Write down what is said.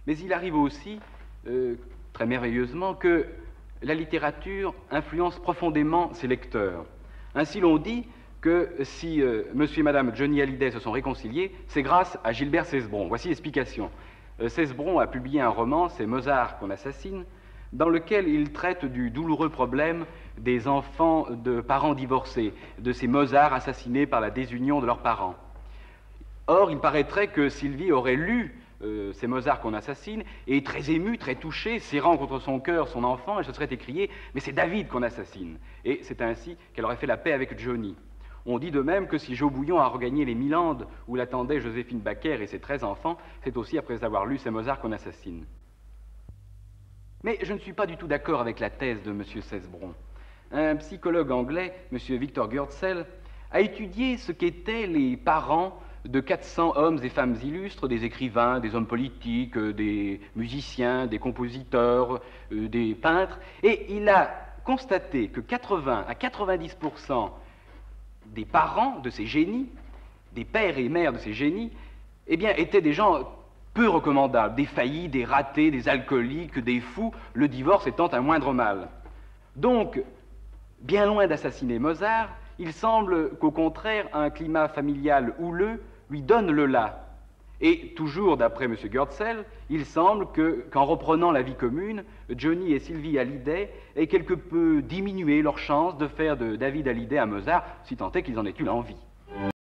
Mais il arrive aussi, très merveilleusement, que la littérature influence profondément ses lecteurs. Ainsi l'on dit que si monsieur et madame Johnny Hallyday se sont réconciliés, c'est grâce à Gilbert Cesbron. Voici l'explication. Cesbron a publié un roman, c'est Mozart qu'on assassine, dans lequel il traite du douloureux problème des enfants de parents divorcés, de ces Mozart assassinés par la désunion de leurs parents. Or, il paraîtrait que Sylvie aurait lu ces Mozart qu'on assassine, et très émue, très touchée, serrant contre son cœur son enfant, elle se serait écriée « Mais c'est David qu'on assassine !» Et c'est ainsi qu'elle aurait fait la paix avec Johnny. On dit de même que si Jo Bouillon a regagné les Milandes où l'attendait Joséphine Baker et ses 13 enfants, c'est aussi après avoir lu ces Mozart qu'on assassine. Mais je ne suis pas du tout d'accord avec la thèse de M. Cesbron. Un psychologue anglais, M. Victor Gürtzel, a étudié ce qu'étaient les parents de 400 hommes et femmes illustres, des écrivains, des hommes politiques, des musiciens, des compositeurs, des peintres, et il a constaté que 80 à 90% des parents de ces génies, des pères et mères de ces génies, eh bien, étaient des gens peu recommandables, des faillis, des ratés, des alcooliques, des fous, le divorce étant un moindre mal. Donc, bien loin d'assassiner Mozart, il semble qu'au contraire, un climat familial houleux lui donne le là. Et toujours d'après M. Gürtzel, il semble qu'en reprenant la vie commune, Johnny et Sylvie Hallyday aient quelque peu diminué leur chance de faire de David Hallyday un Mozart, si tant est qu'ils en aient eu l'envie.